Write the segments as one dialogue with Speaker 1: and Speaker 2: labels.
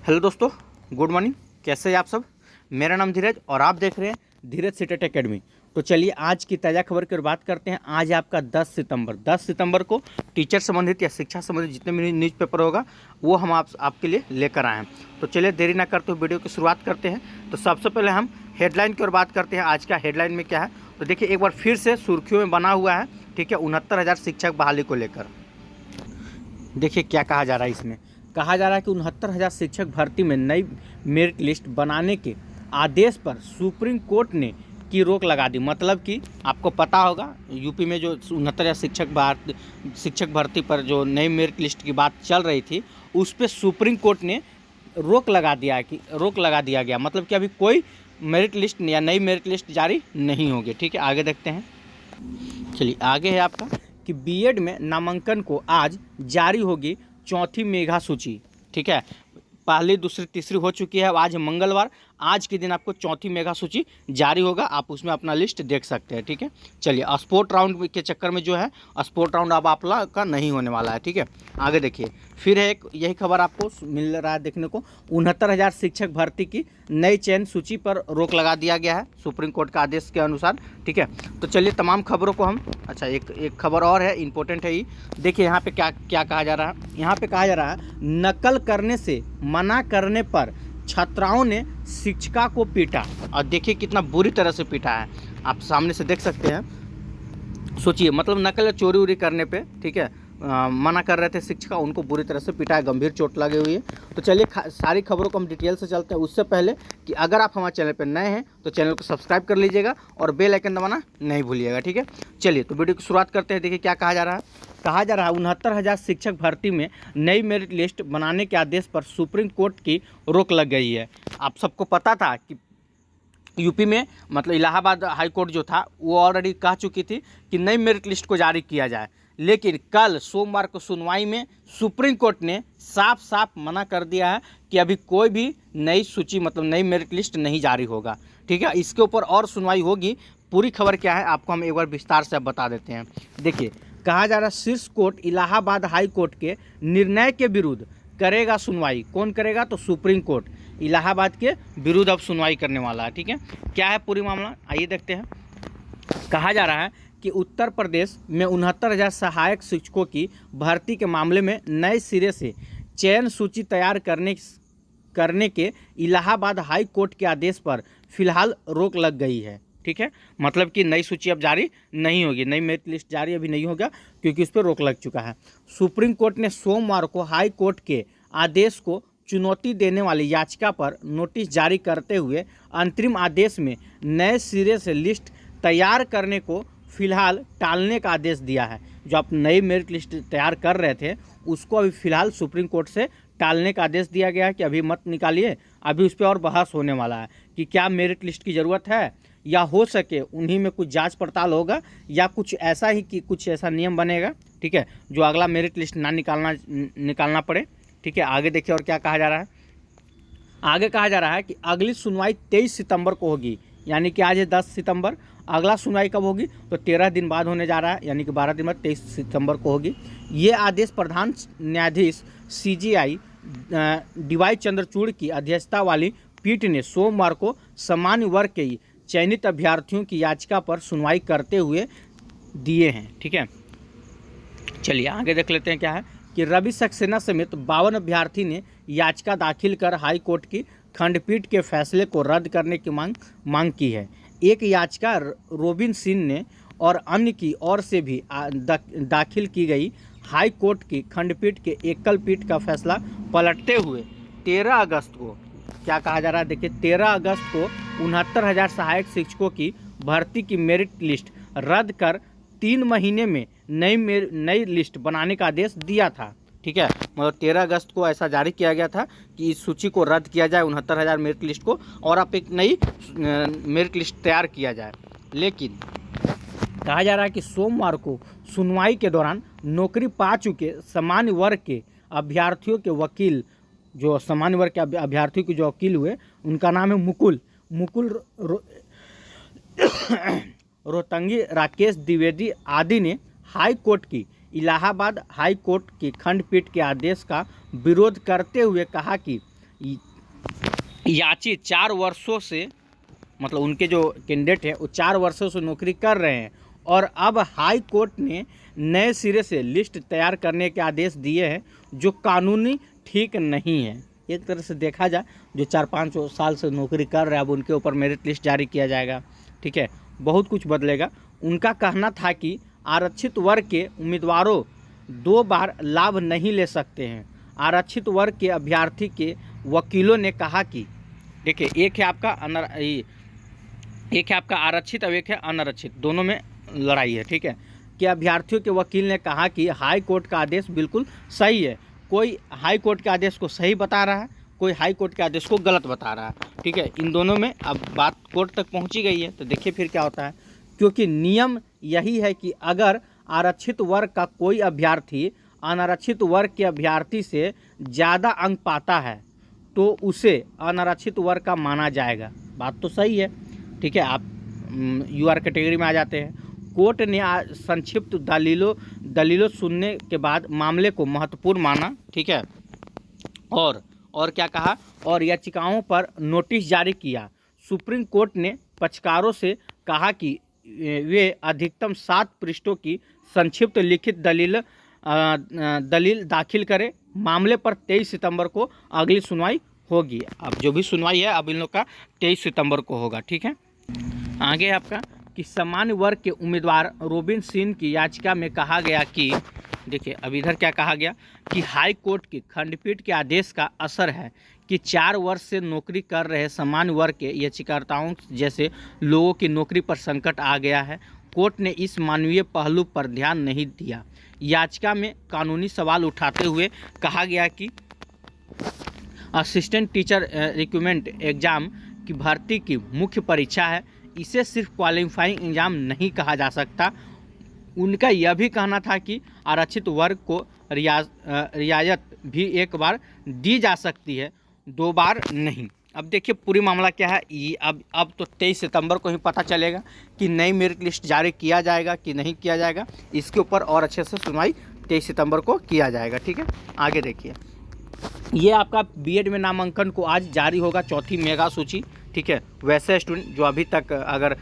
Speaker 1: Hello दोस्तों, good morning. कैसे हैं आप सब? मेरा नाम धीरज और आप देख रहे हैं धीरज सीटेट एकेडमी। तो चलिए आज की ताज़ा खबर की ओर बात करते हैं। आज आपका 10 सितंबर को टीचर संबंधित या शिक्षा संबंधित जितने भी न्यूज़पेपर होगा वो हम आपके लिए लेकर आए हैं। तो चलिए देरी ना करते हुए वीडियो की शुरुआत करते हैं। तो सबसे पहले हम हेडलाइन की ओर बात करते हैं। आज का हेडलाइन में क्या है तो देखिए, एक बार फिर से सुर्खियों में बना हुआ है, ठीक है, 69,000 शिक्षक बहाली को लेकर। देखिए क्या कहा जा रहा है इसमें। कहा जा रहा है कि 69,000 शिक्षक भर्ती में नई मेरिट लिस्ट बनाने के आदेश पर सुप्रीम कोर्ट ने की रोक लगा दी। मतलब कि आपको पता होगा यूपी में जो 69,000 शिक्षक भर्ती पर जो नई मेरिट लिस्ट की बात चल रही थी, उस पर सुप्रीम कोर्ट ने रोक लगा दिया गया। मतलब कि अभी कोई मेरिट लिस्ट या नई मेरिट लिस्ट जारी नहीं होगी। ठीक है, आगे देखते हैं। चलिए आगे है आपका कि बीएड में नामांकन को आज जारी होगी चौथी मेगा सूची। ठीक है, पहली दूसरी तीसरी हो चुकी है, आज मंगलवार, आज के दिन आपको चौथी मेगा सूची जारी होगा। आप उसमें अपना लिस्ट देख सकते हैं। ठीक है, चलिए स्पोर्ट राउंड के चक्कर में जो है स्पोर्ट राउंड अब आप का नहीं होने वाला है। ठीक है, आगे देखिए, फिर है एक यही खबर आपको मिल रहा है देखने को। 69,000 शिक्षक भर्ती की नई चयन सूची पर रोक लगा दिया गया है सुप्रीम कोर्ट का आदेश के अनुसार। ठीक है, तो चलिए तमाम खबरों को हम एक खबर और है, इंपॉर्टेंट है ये। देखिए यहाँ पे क्या कहा जा रहा है। यहाँ पे कहा जा रहा है नकल करने से मना करने पर छात्राओं ने शिक्षिका को पीटा। और देखिए कितना बुरी तरह से पीटा है, आप सामने से देख सकते हैं। सोचिए, मतलब नकल चोरी उरी करने पे, ठीक है, मना कर रहे थे शिक्षिका, उनको बुरी तरह से पिटा है, गंभीर चोट लगी हुई है। तो चलिए सारी खबरों को हम डिटेल से चलते हैं। उससे पहले कि अगर आप हमारे चैनल पर नए हैं तो चैनल को सब्सक्राइब कर लीजिएगा और बेल आइकन दबाना नहीं भूलिएगा। ठीक है, चलिए तो वीडियो की शुरुआत करते हैं। देखिए क्या कहा जा रहा है। कहा जा रहा है 69,000 शिक्षक भर्ती में नई मेरिट लिस्ट बनाने के आदेश पर सुप्रीम कोर्ट की रोक लग गई है। आप सबको पता था कि यूपी में, मतलब इलाहाबाद हाई कोर्ट जो था वो ऑलरेडी कह चुकी थी कि नई मेरिट लिस्ट को जारी किया जाए, लेकिन कल सोमवार को सुनवाई में सुप्रीम कोर्ट ने साफ साफ मना कर दिया है कि अभी कोई भी नई सूची, मतलब नई मेरिट लिस्ट नहीं जारी होगा। ठीक है, इसके ऊपर और सुनवाई होगी। पूरी खबर क्या है आपको हम एक बार विस्तार से बता देते हैं। देखिए कहा जा रहा है शीर्ष कोर्ट इलाहाबाद हाई कोर्ट के निर्णय के विरुद्ध करेगा सुनवाई। कौन करेगा? तो सुप्रीम कोर्ट इलाहाबाद के विरुद्ध अब सुनवाई करने वाला है। ठीक है, क्या है पूरी मामला, आइए देखते हैं। कहा जा रहा है कि उत्तर प्रदेश में 69,000 सहायक शिक्षकों की भर्ती के मामले में नए सिरे से चयन सूची तैयार करने के इलाहाबाद हाई कोर्ट के आदेश पर फिलहाल रोक लग गई है। ठीक है, मतलब कि नई सूची अब जारी नहीं होगी, नई मेरिट लिस्ट जारी अभी नहीं होगा क्योंकि उस पर रोक लग चुका है। सुप्रीम कोर्ट ने सोमवार को हाई कोर्ट के आदेश को चुनौती देने वाली याचिका पर नोटिस जारी करते हुए अंतरिम आदेश में नए सिरे से लिस्ट तैयार करने को फिलहाल टालने का आदेश दिया है। जो आप नई मेरिट लिस्ट तैयार कर रहे थे उसको अभी फिलहाल सुप्रीम कोर्ट से टालने का आदेश दिया गया है कि अभी मत निकालिए, अभी उस पर और बहस होने वाला है कि क्या मेरिट लिस्ट की ज़रूरत है, या हो सके उन्हीं में कुछ जांच पड़ताल होगा, या कुछ ऐसा ही कि कुछ ऐसा नियम बनेगा, ठीक है, जो अगला मेरिट लिस्ट ना निकालना पड़े। ठीक है, आगे देखिए और क्या कहा जा रहा है। आगे कहा जा रहा है कि अगली सुनवाई 23 सितंबर को होगी, यानी कि आज है 10 सितंबर, अगला सुनवाई कब होगी तो 13 दिन बाद होने जा रहा है, यानी कि 12 दिन बाद 23 सितंबर को होगी। ये आदेश प्रधान न्यायाधीश CJI DY चंद्रचूड़ की अध्यक्षता वाली पीठ ने सोमवार को सामान्य वर्ग के चयनित अभ्यर्थियों की याचिका पर सुनवाई करते हुए दिए हैं। ठीक है, चलिए आगे देख लेते हैं क्या है कि रवि सक्सेना समेत 52 अभ्यर्थी ने याचिका दाखिल कर हाई कोर्ट की खंडपीठ के फैसले को रद्द करने की मांग की है। एक याचिका रोबिन सिंह ने और अन्य की ओर से भी दाखिल की गई। हाई कोर्ट की खंडपीठ के एकल पीठ का फैसला पलटते हुए 13 अगस्त को क्या कहा जा रहा है। देखिए 13 अगस्त को 69,000 सहायक शिक्षकों की भर्ती की मेरिट लिस्ट रद्द कर 3 महीने में नई लिस्ट बनाने का आदेश दिया था। ठीक है, मतलब 13 अगस्त को ऐसा जारी किया गया था कि इस सूची को रद्द किया जाए 69,000 मेरिट लिस्ट को, और अब एक नई मेरिट लिस्ट तैयार किया जाए। लेकिन कहा जा रहा है कि सोमवार को सुनवाई के दौरान नौकरी पा चुके सामान्य वर्ग के अभ्यर्थियों के वकील, जो सामान्य वर्ग के अभ्यर्थियों के जो वकील हुए उनका नाम है मुकुल रोहतंगी, राकेश द्विवेदी आदि ने हाई कोर्ट की इलाहाबाद हाई कोर्ट की खंडपीठ के आदेश का विरोध करते हुए कहा कि याची 4 वर्षों से, मतलब उनके जो कैंडिडेट हैं वो 4 वर्षों से नौकरी कर रहे हैं और अब हाई कोर्ट ने नए सिरे से लिस्ट तैयार करने के आदेश दिए हैं जो कानूनी ठीक नहीं है। एक तरह से देखा जाए जो 4-5 साल से नौकरी कर रहे हैं अब उनके ऊपर मेरिट लिस्ट जारी किया जाएगा, ठीक है, बहुत कुछ बदलेगा। उनका कहना था कि आरक्षित वर्ग के उम्मीदवारों 2 बार लाभ नहीं ले सकते हैं। आरक्षित वर्ग के अभ्यर्थी के वकीलों ने कहा कि देखिए एक है आपका आरक्षित और एक है अनारक्षित, दोनों में लड़ाई है, ठीक है। कि अभ्यर्थियों के वकील ने कहा कि हाई कोर्ट का आदेश बिल्कुल सही है। कोई हाई कोर्ट के आदेश को सही बता रहा है, कोई हाई कोर्ट के आदेश को गलत बता रहा है, ठीक है। इन दोनों में अब बात कोर्ट तक पहुंची गई है, तो देखिए फिर क्या होता है। क्योंकि नियम यही है कि अगर आरक्षित वर्ग का कोई अभ्यर्थी अनारक्षित वर्ग के अभ्यर्थी से ज़्यादा अंक पाता है तो उसे अनारक्षित वर्ग का माना जाएगा। बात तो सही है, ठीक है, आप यूआर कैटेगरी में आ जाते हैं। कोर्ट ने संक्षिप्त दलीलों सुनने के बाद मामले को महत्वपूर्ण माना, ठीक है, और क्या कहा, और याचिकाओं पर नोटिस जारी किया। सुप्रीम कोर्ट ने पक्षकारों से कहा कि वे अधिकतम 7 पृष्ठों की संक्षिप्त लिखित दलील दाखिल करें। मामले पर 23 सितंबर को अगली सुनवाई होगी। अब जो भी सुनवाई है अब इन लोग का 23 सितंबर को होगा, ठीक है। आगे आपका कि सामान्य वर्ग के उम्मीदवार रोबिन सिंह की याचिका में कहा गया कि देखिए अब इधर क्या कहा गया कि हाई कोर्ट की खंडपीठ के आदेश का असर है कि 4 वर्ष से नौकरी कर रहे सामान्य वर्ग के याचिकाकर्ताओं जैसे लोगों की नौकरी पर संकट आ गया है। कोर्ट ने इस मानवीय पहलू पर ध्यान नहीं दिया। याचिका में कानूनी सवाल उठाते हुए कहा गया कि असिस्टेंट टीचर रिक्रूटमेंट एग्जाम की भर्ती की मुख्य परीक्षा है, इसे सिर्फ क्वालिफाइंग एग्जाम नहीं कहा जा सकता। उनका यह भी कहना था कि आरक्षित वर्ग को रियायत भी एक बार दी जा सकती है, 2 बार नहीं। अब देखिए पूरी मामला क्या है, ये अब तो 23 सितंबर को ही पता चलेगा कि नई मेरिट लिस्ट जारी किया जाएगा कि नहीं किया जाएगा। इसके ऊपर और अच्छे से सुनवाई 23 सितंबर को किया जाएगा, ठीक है। आगे देखिए, ये आपका बीएड में नामांकन को आज जारी होगा 4थी मेगा सूची, ठीक है। वैसे स्टूडेंट जो अभी तक अगर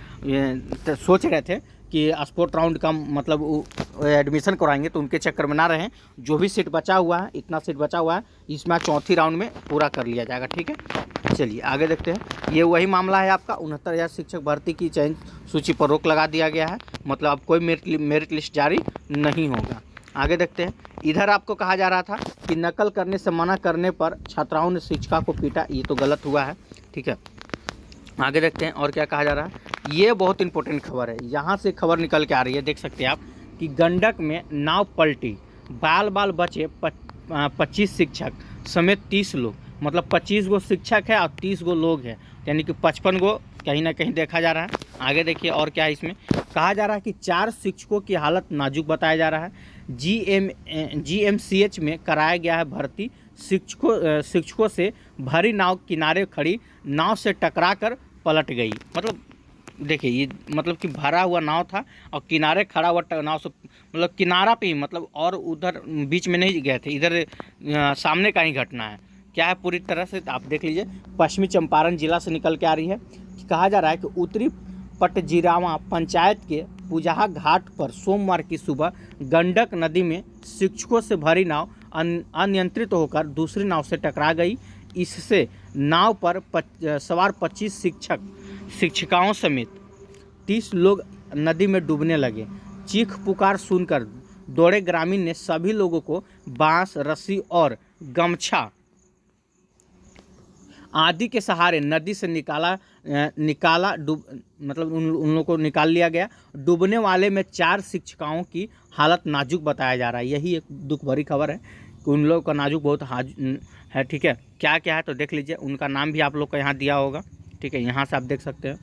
Speaker 1: सोच रहे थे कि स्पोर्ट राउंड का मतलब एडमिशन कराएंगे तो उनके चक्कर में ना रहें। जो भी सीट बचा हुआ है, इतना सीट बचा हुआ है, इसमें 4थी राउंड में पूरा कर लिया जाएगा, ठीक है। चलिए आगे देखते हैं। ये वही मामला है आपका 69,000 शिक्षक भर्ती की चयन सूची पर रोक लगा दिया गया है, मतलब अब कोई मेरिट लिस्ट जारी नहीं होगा। आगे देखते हैं। इधर आपको कहा जा रहा था कि नकल करने से मना करने पर छात्राओं ने शिक्षिका को पीटा, ये तो गलत हुआ है, ठीक है। आगे देखते हैं और क्या कहा जा रहा है। ये बहुत इंपॉर्टेंट खबर है, यहाँ से खबर निकल के आ रही है, देख सकते हैं आप कि गंडक में नाव पलटी, बाल बचे 25 शिक्षक समेत 30 लोग, मतलब 25 गो शिक्षक है और 30 गो लोग हैं, यानी कि 55 गो कहीं ना कहीं देखा जा रहा है। आगे देखिए और क्या है, इसमें कहा जा रहा है कि 4 शिक्षकों की हालत नाजुक बताया जा रहा है। GMCH में कराया गया है भर्ती। शिक्षकों से भरी नाव किनारे खड़ी नाव से टकराकर पलट गई। मतलब देखिए ये मतलब कि भरा हुआ नाव था और किनारे खड़ा हुआ नाव से मतलब किनारा पे ही, मतलब और उधर बीच में नहीं गए थे, इधर सामने का ही घटना है। क्या है पूरी तरह से आप देख लीजिए। पश्चिमी चंपारण जिला से निकल के आ रही है। कहा जा रहा है कि उत्तरी पटजिरावा पंचायत के पुजाहा घाट पर सोमवार की सुबह गंडक नदी में शिक्षकों से भरी नाव अनियंत्रित होकर दूसरी नाव से टकरा गई। इससे नाव पर सवार 25 शिक्षिकाओं समेत 30 लोग नदी में डूबने लगे। चीख पुकार सुनकर दौड़े ग्रामीण ने सभी लोगों को बांस, रस्सी और गमछा आदि के सहारे नदी से निकाला मतलब उन लोगों को निकाल लिया गया। डूबने वाले में 4 शिक्षिकाओं की हालत नाजुक बताया जा रहा है। यही एक दुख भरी खबर है कि उन लोगों का नाजुक बहुत है, ठीक है। क्या क्या है तो देख लीजिए, उनका नाम भी आप लोग को यहाँ दिया होगा, ठीक है, यहाँ से आप देख सकते हैं।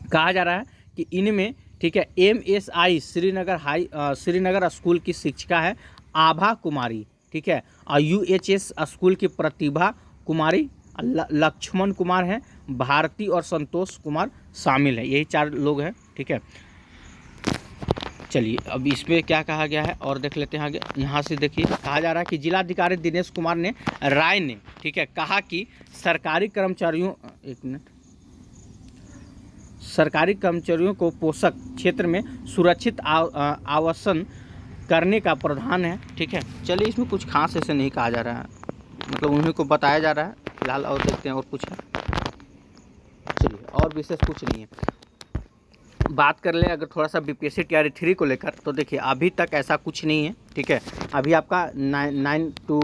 Speaker 1: कहा जा रहा है कि इनमें, ठीक है, MSI श्रीनगर स्कूल की शिक्षिका है आभा कुमारी, ठीक है, और UHS स्कूल की प्रतिभा कुमारी, लक्ष्मण कुमार हैं, भारती और संतोष कुमार शामिल है। यही 4 लोग हैं, ठीक है। चलिए अब इसमें क्या कहा गया है और देख लेते हैं आगे। यहाँ से देखिए कहा जा रहा है कि जिलाधिकारी दिनेश कुमार ने राय ने, ठीक है, कहा कि सरकारी कर्मचारियों, एक मिनट, सरकारी कर्मचारियों को पोषक क्षेत्र में सुरक्षित आवासन करने का प्रावधान है, ठीक है। चलिए इसमें कुछ खास ऐसे नहीं कहा जा रहा है, मतलब उन्हीं को बताया जा रहा है फिलहाल। और देखते हैं और कुछ है, चलिए और विशेष कुछ नहीं है। बात कर ले अगर थोड़ा सा बीपीएससी टीआरई 3 को लेकर, तो देखिए अभी तक ऐसा कुछ नहीं है, ठीक है। अभी आपका 9 to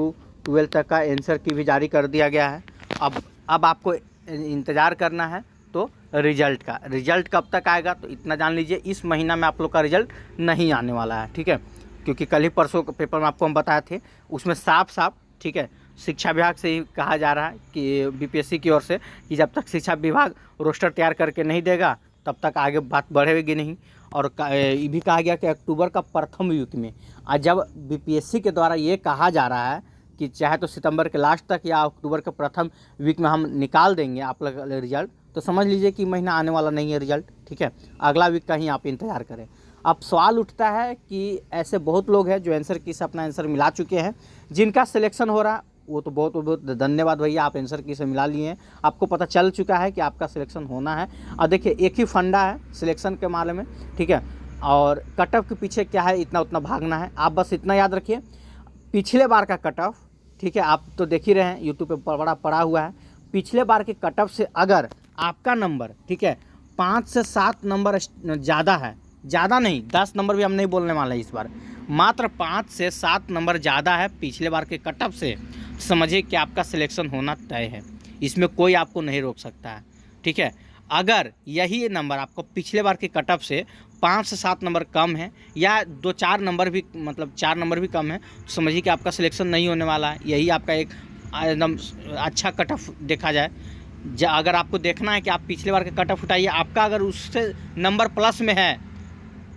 Speaker 1: 12 तक का आंसर की भी जारी कर दिया गया है। अब आपको इंतज़ार करना है तो रिजल्ट का। रिजल्ट कब तक आएगा तो इतना जान लीजिए, इस महीना में आप लोग का रिजल्ट नहीं आने वाला है, ठीक है। क्योंकि कल ही परसों के पेपर में आपको हम बताए थे, उसमें साफ साफ, ठीक है, शिक्षा विभाग से ही कहा जा रहा है कि बीपीएससी की ओर से कि जब तक शिक्षा विभाग रोस्टर तैयार करके नहीं देगा तब तक आगे बात बढ़ेगी नहीं। और ये भी कहा गया कि अक्टूबर का प्रथम वीक में, आज जब बीपीएससी के द्वारा ये कहा जा रहा है कि चाहे तो सितंबर के लास्ट तक या अक्टूबर के प्रथम वीक में हम निकाल देंगे आप लोग रिजल्ट, तो समझ लीजिए कि महीना आने वाला नहीं है रिजल्ट, ठीक है। अगला वीक का ही आप इंतज़ार करें। अब सवाल उठता है कि ऐसे बहुत लोग हैं जो आंसर की से अपना आंसर मिला चुके हैं, जिनका सिलेक्शन हो रहा, वो तो बहुत बहुत धन्यवाद भैया, आप आंसर की से मिला लिए हैं, आपको पता चल चुका है कि आपका सिलेक्शन होना है। और देखिए एक ही फंडा है सिलेक्शन के मामले में, ठीक है। और कट ऑफ के पीछे क्या है, इतना उतना भागना है। आप बस इतना याद रखिए, पिछले बार का कट ऑफ, ठीक है, आप तो देख ही रहे हैं यूट्यूब पे बड़ा पड़ा हुआ है। पिछले बार के कट ऑफ से अगर आपका नंबर, ठीक है, 5 से 7 नंबर ज़्यादा है, ज़्यादा नहीं, 10 नंबर भी हम नहीं बोलने वाले हैं इस बार, मात्र 5 से 7 नंबर ज़्यादा है पिछले बार के कट ऑफ से, समझिए कि आपका सिलेक्शन होना तय है। इसमें कोई आपको नहीं रोक सकता है, ठीक है। अगर यही नंबर आपको पिछले बार के कट ऑफ से 5 से 7 नंबर कम है या 2-4 नंबर भी, मतलब 4 नंबर भी कम है, तो समझिए कि आपका सिलेक्शन नहीं होने वाला है। यही आपका एक एकदम अच्छा कट ऑफ देखा जाए। अगर आपको देखना है कि आप पिछले बार के कट ऑफ उठाइए, आपका अगर उससे नंबर प्लस में है,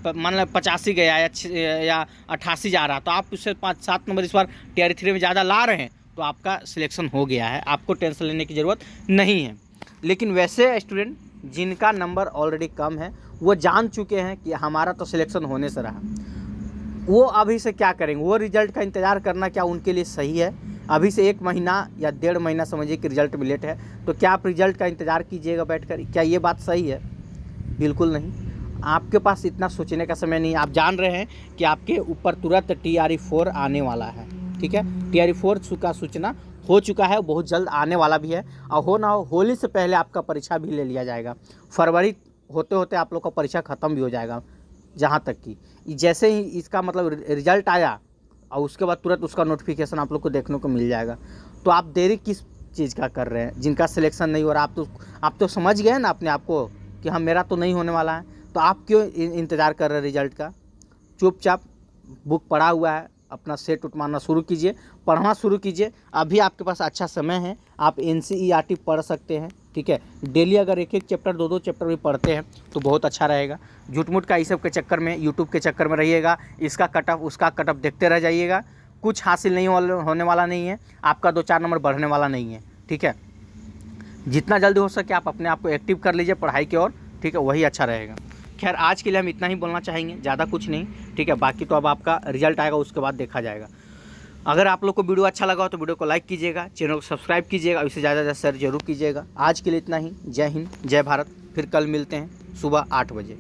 Speaker 1: मान लो 85 गया या 88 जा रहा, तो आप उससे 5-7 नंबर इस बार टीआरई 3 में ज़्यादा ला रहे हैं, तो आपका सिलेक्शन हो गया है, आपको टेंशन लेने की ज़रूरत नहीं है। लेकिन वैसे स्टूडेंट जिनका नंबर ऑलरेडी कम है, वो जान चुके हैं कि हमारा तो सिलेक्शन होने से रहा, वो अभी से क्या करेंगे, वो रिजल्ट का इंतज़ार करना क्या उनके लिए सही है? अभी से 1 महीना या 1.5 महीना समझिए कि रिजल्ट में लेट है, तो क्या आप रिजल्ट का इंतज़ार कीजिएगा बैठकर? क्या ये बात सही है? बिल्कुल नहीं। आपके पास इतना सोचने का समय नहीं है। आप जान रहे हैं कि आपके ऊपर तुरंत टीआरई 4 आने वाला है, ठीक है। टीआरई 4 का सूचना हो चुका है, बहुत जल्द आने वाला भी है। और हो ना हो, होली से पहले आपका परीक्षा भी ले लिया जाएगा। फरवरी होते होते आप लोग का परीक्षा ख़त्म भी हो जाएगा। जहाँ तक कि जैसे ही इसका मतलब रिजल्ट आया और उसके बाद तुरंत उसका नोटिफिकेशन आप लोग को देखने को मिल जाएगा। तो आप देरी किस चीज़ का कर रहे हैं? जिनका सिलेक्शन नहीं हो रहा, आप तो समझ गए ना अपने आप को कि हाँ मेरा तो नहीं होने वाला है, तो आप क्यों इंतज़ार कर रहे हैं रिजल्ट का? चुपचाप बुक पढ़ा हुआ है, अपना सेट उठ मारना शुरू कीजिए, पढ़ना शुरू कीजिए। अभी आपके पास अच्छा समय है, आप NCERT पढ़ सकते हैं, ठीक है। डेली अगर 1-1 चैप्टर 2-2 चैप्टर भी पढ़ते हैं तो बहुत अच्छा रहेगा। झूठ-मूठ का इस सब के चक्कर में, यूट्यूब के चक्कर में रहिएगा, इसका कट ऑफ उसका कट ऑफ देखते रह जाइएगा, कुछ हासिल नहीं होने वाला नहीं है, आपका 2-4 नंबर बढ़ने वाला नहीं है, ठीक है। जितना जल्दी हो सके आप अपने आप को एक्टिव कर लीजिए पढ़ाई की ओर, ठीक है, वही अच्छा रहेगा। खैर आज के लिए हम इतना ही बोलना चाहेंगे, ज़्यादा कुछ नहीं, ठीक है। बाकी तो अब आपका रिजल्ट आएगा उसके बाद देखा जाएगा। अगर आप लोग को वीडियो अच्छा लगा हो तो वीडियो को लाइक कीजिएगा, चैनल को सब्सक्राइब कीजिएगा, इससे ज़्यादा शेयर जरूर कीजिएगा। आज के लिए इतना ही। जय हिंद, जय भारत। फिर कल मिलते हैं सुबह 8 बजे।